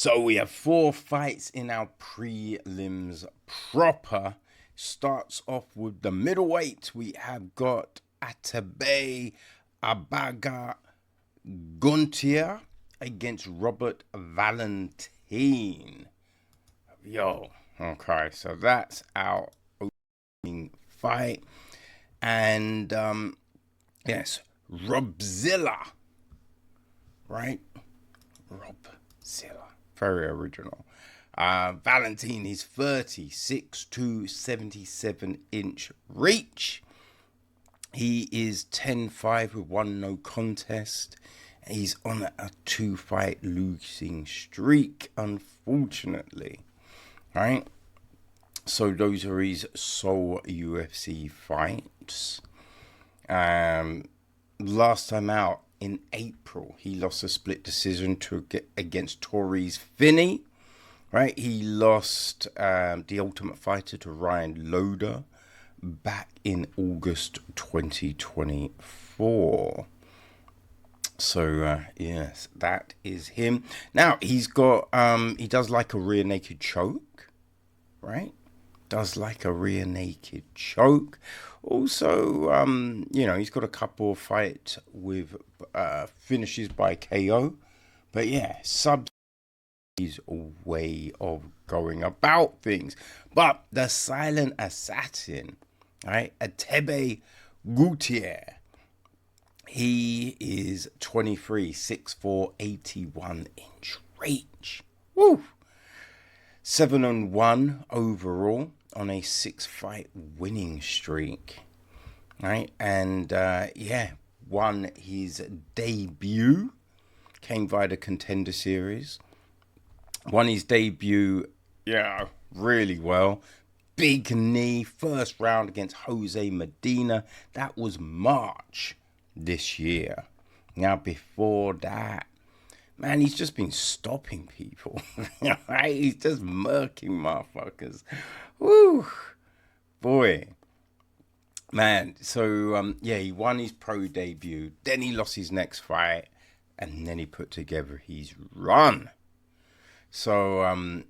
So we have 4 fights in our prelims proper. Starts off with the middleweight. We have got Atabe Abaga Guntia against Robert Valentine. Yo, okay, so that's our opening fight. And yes, Robzilla, right? Robzilla. Very original. Valentine, he's 36 to 77-inch reach. He is 10-5 with one no contest. He's on a 2-fight losing streak, unfortunately. Right? So those are his sole UFC fights. Last time out, in April, he lost a split decision against Tories Finney. Right, he lost the Ultimate Fighter to Ryan Loader back in August 2024. So yes, that is him. Now he's got he does like a rear naked choke, right? Does like a rear naked choke. Also, he's got a couple of fights with finishes by KO. But yeah, sub is a way of going about things. But the silent assassin, right? Atebe Gutierrez. He is 23, 6'4", 81-inch reach. Woo! 7-1 overall on a 6-fight winning streak, right? And won his debut, came via the Contender Series, won his debut, really well. Big knee, first round against Jose Medina. That was March this year. Now before that, man, he's just been stopping people. Right? He's just murking motherfuckers. Woo, boy, man. So he won his pro debut. Then he lost his next fight, and then he put together his run. So I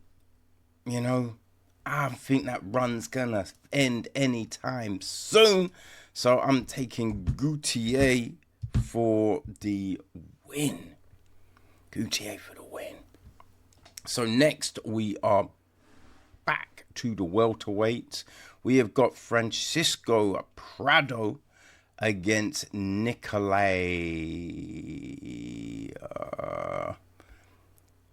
think that run's gonna end anytime soon. So I'm taking Gutierrez for the win. Gutierrez for the win. So next we are back to the welterweights. We have got Francisco Prado against Nikolai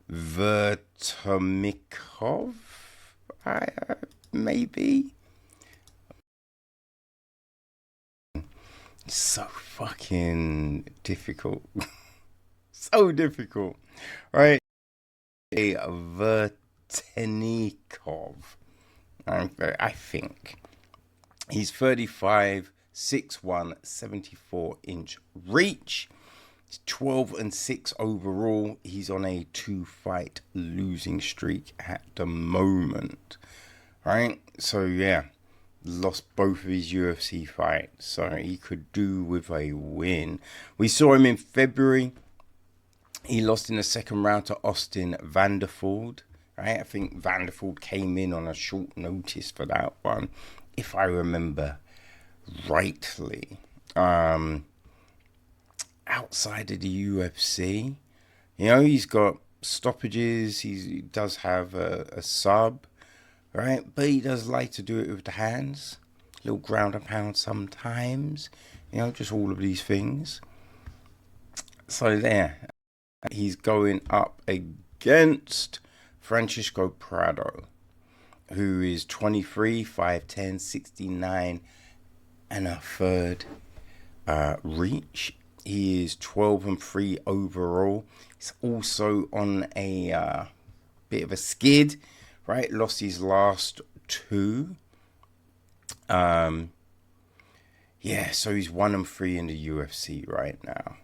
Vertomikov. Maybe. So fucking difficult. So difficult. Right? Vertenikov. I think. He's 35, 6'1", 74-inch reach. He's 12-6 overall. He's on a 2-fight losing streak at the moment. Right? So yeah, lost both of his UFC fights. So he could do with a win. We saw him in February. He lost in the second round to Austin Vanderford. Right? I think Vanderford came in on a short notice for that one, if I remember rightly. Outside of the UFC, he's got stoppages. He does have a sub, right? But he does like to do it with the hands, a little ground and pound sometimes. Just all of these things. So there, he's going up against Francisco Prado, who is 23, 5'10", 69 and a third reach. He is 12-3 overall. He's also on a bit of a skid, right? Lost his last two. So he's 1-3 in the UFC right now.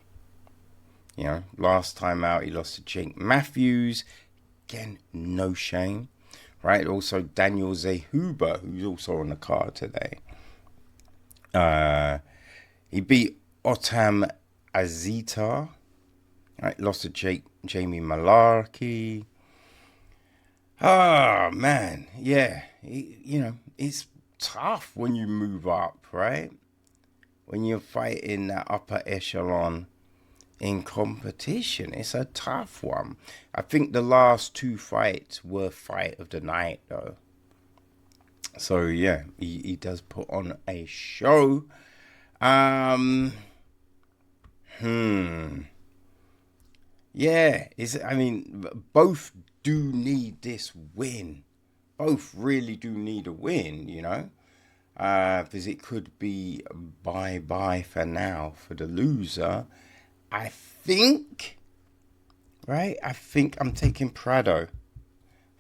Last time out he lost to Jake Matthews. Again, no shame. Right? Also Daniel Zehuber, who's also on the card today. He beat Otam Azita. Right? Lost to Jamie Malarkey. Oh man, yeah. It's tough when you move up, right? When you're fighting that upper echelon in competition, it's a tough one. I think the last two fights were fight of the night, though. So yeah, he does put on a show. Um, hmm. Yeah, both do need this win. Both really do need a win, because it could be bye bye for now for the loser. I think, right? I think I'm taking Prado.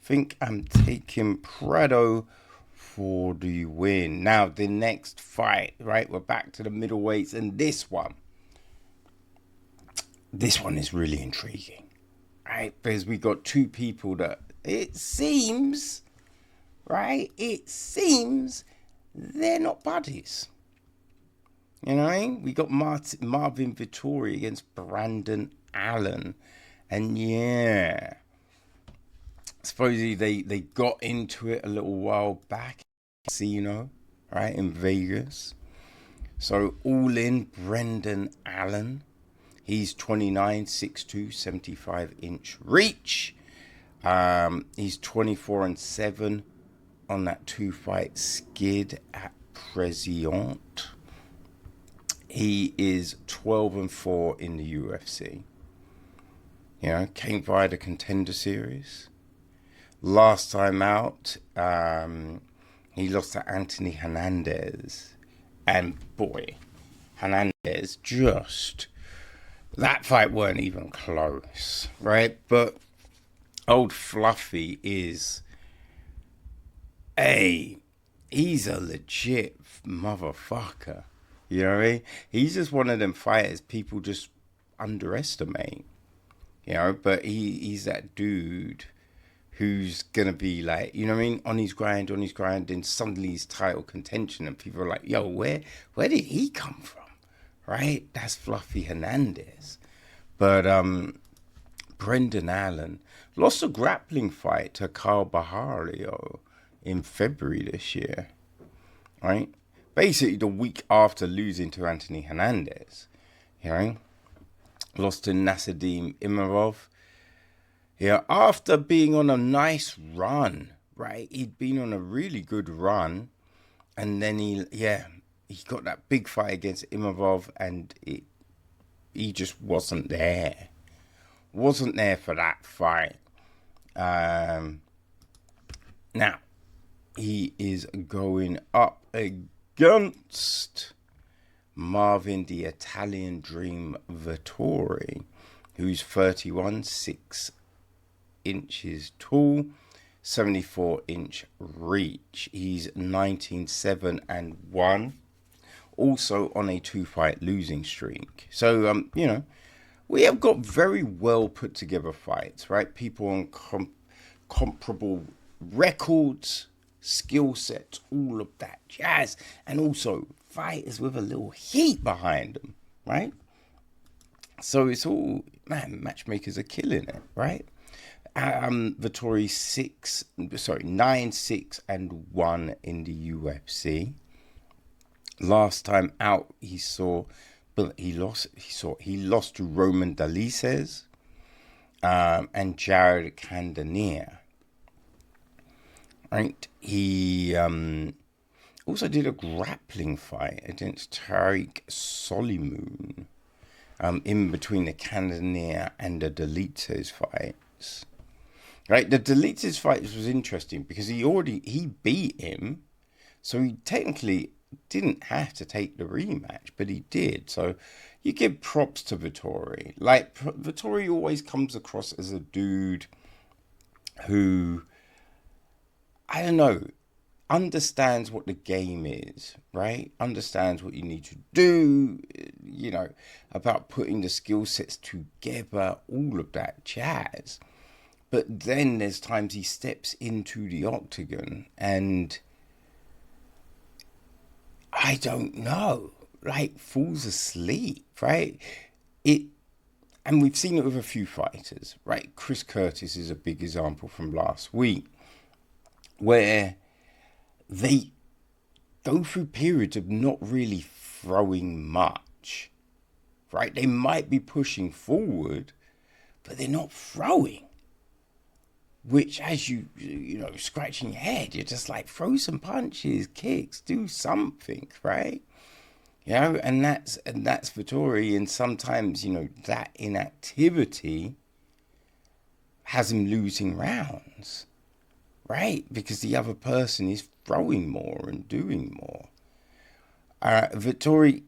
Think I'm taking Prado for the win. Now, the next fight, right? We're back to the middleweights, and this one is really intriguing, right? Because we got two people that it seems, right? It seems they're not buddies. You know what I mean? We got Marvin Vittori against Brandon Allen. And yeah, supposedly they got into it a little while back in the casino, right, in Vegas. So all in, Brendan Allen. He's 29, 6'2", 75-inch reach. He's 24-7 on that two-fight skid at President. He is 12-4 in the UFC. Came via the Contender Series. Last time out, he lost to Anthony Hernandez. And boy, Hernandez that fight weren't even close, right? But old Fluffy he's a legit motherfucker. You know what I mean? He's just one of them fighters people just underestimate. But he's that dude who's gonna be like, you know what I mean, on his grind, and suddenly he's title contention, and people are like, yo, where did he come from? Right? That's Fluffy Hernandez. But Brendan Allen lost a grappling fight to Carl Bahario in February this year. Right? Basically the week after losing to Anthony Hernandez. Lost to Nasidim Imarov. Yeah, after being on a nice run, right? He'd been on a really good run, and then he got that big fight against Imarov, and he just wasn't there. Wasn't there for that fight. Now he is going up against Marvin the Italian Dream Vittori, who's 31, 6 inches tall, 74-inch reach. He's 19-7-1, also on a two-fight losing streak. So we have got very well put together fights, right? People on comparable records, skill sets, all of that jazz, and also fighters with a little heat behind them, right? So it's all, man, matchmakers are killing it, right? Vittori 9-6-1 in the UFC. Last time out, he lost to Roman Dalices and Jared Cannonier. Right? He also did a grappling fight against Tariq Solimoon in between the Cannonier and the Dalices fights. Right, the Dalices fight was interesting because he beat him, so he technically didn't have to take the rematch, but he did. So you give props to Vittori. Like, Vittori always comes across as a dude who, I don't know, understands what the game is, right? Understands what you need to do, about putting the skill sets together, all of that jazz. But then there's times he steps into the octagon and I don't know, like falls asleep, right? And we've seen it with a few fighters, right? Chris Curtis is a big example from last week, where they go through periods of not really throwing much, right? They might be pushing forward, but they're not throwing. Which, as you scratching your head, you're just like, throw some punches, kicks, do something, right? And that's Vittori, and sometimes, that inactivity has him losing rounds, right? Because the other person is throwing more and doing more. Vittori,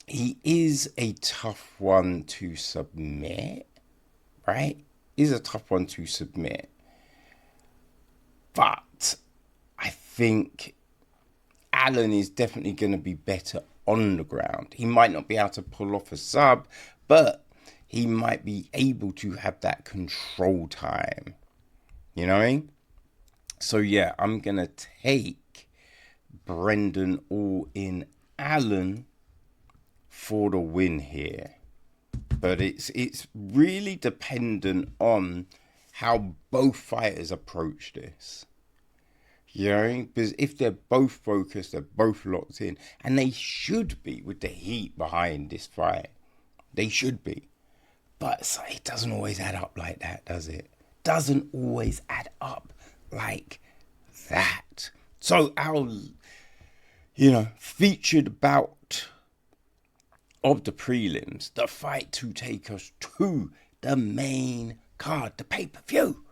he is a tough one to submit, right? Is a tough one to submit. But I think Allen is definitely going to be better on the ground. He might not be able to pull off a sub, but he might be able to have that control time. You know what I mean? So yeah, I'm going to take Brendan All-In Allen for the win here. But it's really dependent on how both fighters approach this. Because if they're both focused, they're both locked in, and they should be with the heat behind this fight. They should be. But it doesn't always add up like that, does it? Doesn't always add up like that. So our, featured bout of the prelims, the fight to take us to the main card, the pay-per-view.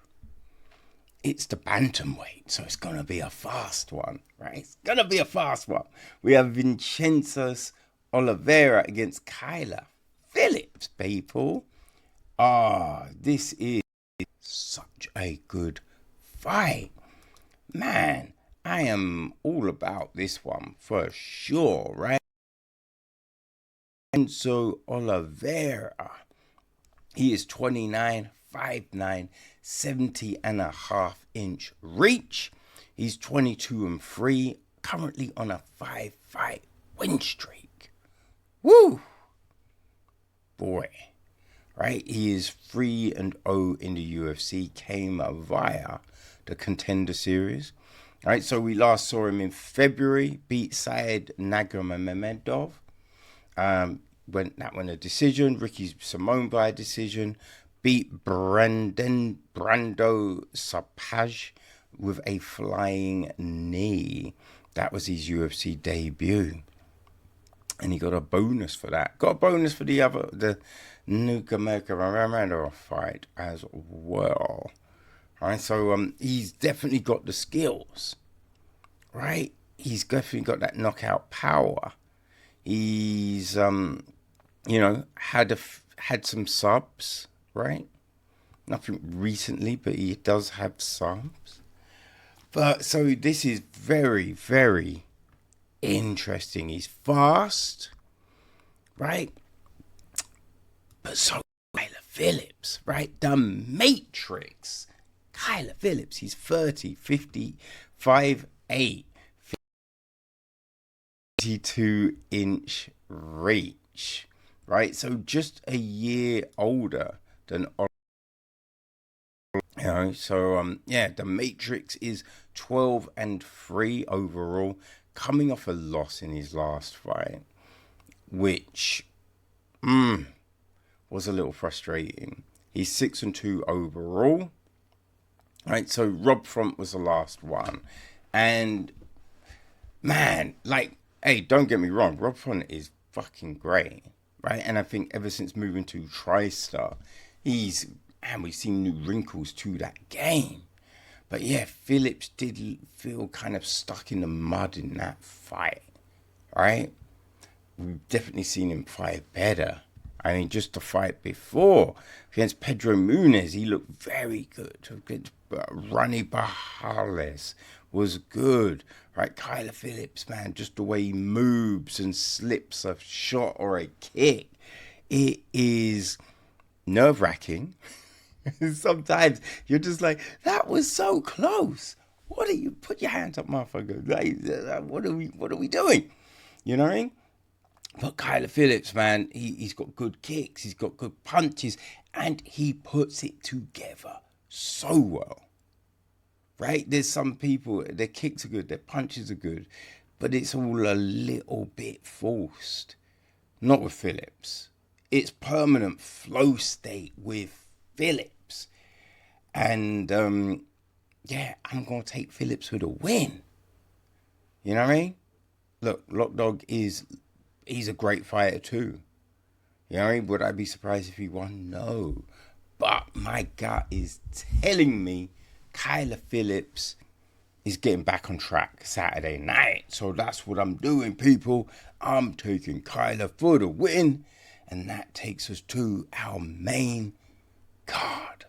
It's the bantamweight, so it's going to be a fast one, right? It's going to be a fast one. We have Vincenzo Oliveira against Kyler Phillips, people. This is such a good fight. Man, I am all about this one for sure, right? Vincenzo Oliveira, he is 29, 5'9", 70.5-inch reach. He's 22-3, currently on a 5-fight win streak. Woo! Boy. Right? He is 3-0 in the UFC, came via the Contender Series. Right? So we last saw him in February, beat Said Nurmagomedov. That went a decision. Ricky Simone by a decision. Beat Brando Sapaj with a flying knee. That was his UFC debut. And he got a bonus for that. Got a bonus for the Nurmagomedov fight as well. Right, so he's definitely got the skills. Right? He's definitely got that knockout power. He's had some subs, right? Nothing recently, but he does have subs. But so this is very, very interesting. He's fast, right? But so Kyler Phillips, right? The Matrix. Kyler Phillips, he's 30, 50, 5'8", 52-inch reach, right? So just a year older than the Matrix is 12-3 overall, coming off a loss in his last fight, which was a little frustrating. He's 6-2 overall, right? So Rob Font was the last one, and man, hey, don't get me wrong, Rob Font is fucking great, right? And I think ever since moving to TriStar, we've seen new wrinkles to that game. But yeah, Phillips did feel kind of stuck in the mud in that fight, right? We've definitely seen him fight better. I mean, just the fight before against Pedro Munez, he looked very good. Ronnie Bajales was good, right? Kyler Phillips, man, just the way he moves and slips a shot or a kick, it is nerve-wracking. Sometimes you're just like, that was so close. What are you? Put your hands up, motherfucker. Like, what are we doing? You know what I mean? But Kyler Phillips, man, he's got good kicks, he's got good punches, and he puts it together so well. Right? There's some people, their kicks are good, their punches are good, but it's all a little bit forced. Not with Phillips. It's permanent flow state with Phillips. And yeah, I'm going to take Phillips with a win. You know what I mean? Look, Lock Dog he's a great fighter too. You know what I mean? Would I be surprised if he won? No. But my gut is telling me Kyler Phillips is getting back on track Saturday night. So that's what I'm doing, people. I'm taking Kyler for the win. And that takes us to our main card.